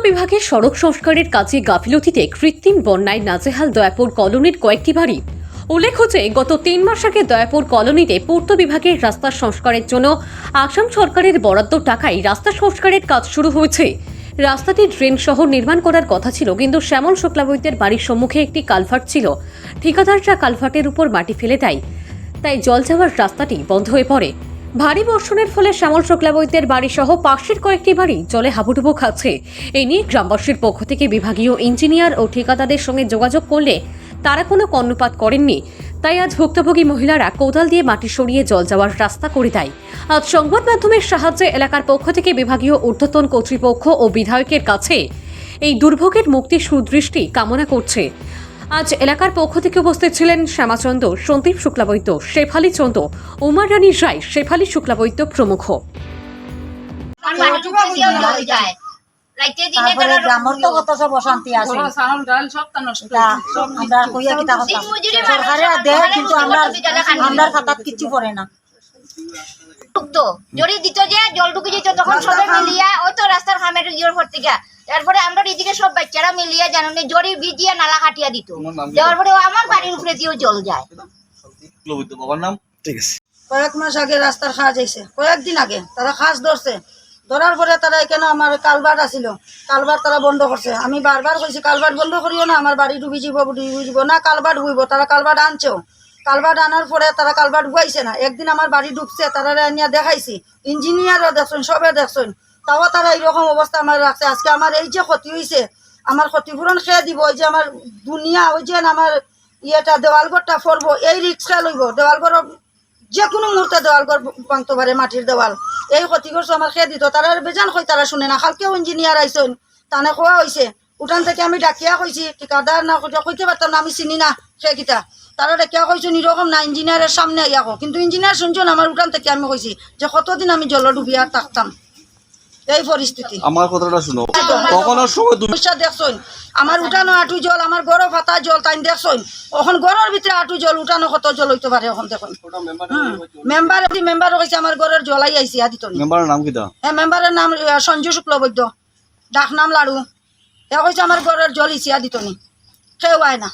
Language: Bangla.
বিভাগের সড়ক সংস্কারের কাজে গাফিলতিতে কৃত্রিম বন্যায় নাজেহাল দয়াপুর কলোনির কয়েকটি বাড়ি। উল্লেখ্য যে গত 3 মাস আগে দয়াপুর কলোনিতে পূর্ত বিভাগের রাস্তা সংস্কারের জন্য আসাম সরকারের বরাদ্দ টাকায় রাস্তা সংস্কারের কাজ শুরু হয়েছে। রাস্তাটি ড্রেন সহ নির্মাণ করার কথা ছিল, কিন্তু শ্যামল শুক্লাবৈদ্যের বাড়ির সম্মুখে একটি কালভার্ট ছিল। ঠিকাদাররা কালভার্টের উপর মাটি ফেলে দেয়, তাই জল যাওয়ার রাস্তাটি বন্ধ হয়ে পড়ে। ভারী বর্ষণের ফলে শ্যামল শুক্লাবৈদ্যের বাড়ি সহ পাশের কয়েকটি বাড়ি জলে হাবুডুবু খাচ্ছে। এই নিয়ে গ্রামবাসীর পক্ষ থেকে বিভাগীয় ইঞ্জিনিয়ার ও ঠিকাদারদের সঙ্গে যোগাযোগ করলে তারা কোনো কর্ণপাত করেননি। তাই আজ ভুক্তভোগী মহিলারা কোদাল দিয়ে মাটি সরিয়ে জল যাওয়ার রাস্তা করে দেয়। আজ সংবাদ মাধ্যমের সাহায্যে এলাকার পক্ষ থেকে বিভাগীয় ঊর্ধ্বতন কর্তৃপক্ষ ও বিধায়কের কাছে এই দুর্ভোগের মুক্তির সুদৃষ্টি কামনা করছে। আজ এলাকার পক্ষ থেকে উপস্থিত ছিলেন শ্যামাচন্দ্র, সন্দীপ শুক্লাবৈদ্য, শেফালি চন্দ্র, উমার রানী রায়, শেফালি শুক্লাবৈদ্য প্রমুখ। গ্রামের তো কত সব অশান্তি আছে, আমরা কইয়া কিতা কথা সরকারে দেয়, কিন্তু আমরা খাতাত কিছু পড়ে না। জড়ি দিত যে জল ঢুকে যেত, তখন সবাই মিলিয়া ওই তো রাস্তার খামের জোর ভর্তি গা। তারপরে আমরা এদিকে সব বাচ্চারা মিলিয়া জানুন জড়ি ভিজিয়া নালা কাটিয়া দিত, দেওয়ার পরে আমার বাড়ির উপরে দিয়েও জল যায়। কয়েক মাস আগে রাস্তার খাজ আইছে, কয়েকদিন আগে তারা খাজ ধরছে, ধরার পরে তারা এখানে আমার কালভার্ট আসিল, কালভার্ট তারা বন্ধ করছে। আমি বারবার কইছি কালভার্ট বন্ধ করিও না, আমার বাড়ি ডুবি যাব না, কালভার্ট বুইব। তারা কালভার্ট আনছেও, কালভার্ট আনার পরে তারা কালভার্ট বুয়াইছে না। একদিন আমার বাড়ি ডুবছে, তারা আনিয়া দেখাইছি, ইঞ্জিনিয়ারও দেখছেন, সবে দেখছেন, তাও তারা এইরকম অবস্থা আমার রাখছে। আজকে আমার এই যে ক্ষতি হয়েছে, আমার ক্ষতিপূরণ খেয়ে দিব। ওই যে আমার দুনিয়া, ওই যে আমার ইয়েটা দেওয়ালঘরটা ফরবো, এই রিক্সা লইব, দেওয়ালঘর যে কোনো মুহূর্তে দেওয়ালঘর ভাঙতে পারে, মাটির দেওয়াল, এই ক্ষতি করছো আমার খেয়ে দিত। তারা বেজান কই, তারা শুনে না। কালকেও ইঞ্জিনিয়ার আইসন, তানে খোয়া হয়েছে, উঠান থেকে আমি ডাকিয়া কইছি, ঠিকাদার না কইতে পারতাম না, আমি চিনি না সে কিতা। তারা ডাকিয়া কইছো এরকম না, ইঞ্জিনিয়ারের সামনে আইয়াকো, কিন্তু ইঞ্জিনিয়ার শুনছেন আমার উঠান থেকে। আমি কইছি যে কতদিন আমি জল ডুবিয়া থাকতাম, এই পরিস্থিতি। আমার কথাটা শুনো, কখনো সময় সমস্যা দেখছই, আমার উঠানো আটু জল, আমার গড়ও ফাটা জল, তাই দেখছই। এখন গড়ের ভিতরে আটু জল, উঠানো কত জল হইতে পারে এখন দেখুন। মেম্বার কইছে আমার গড়ের জলাই আইসি আদিত। মেম্বারের নাম কিটা? হ্যাঁ, মেম্বারের নাম সঞ্জু শুক্লবৈদ্য, ডাক নাম লাড়ু। এ কইছে আমার গড়ের জল ইসি আদিতনি, কেউ আয় না।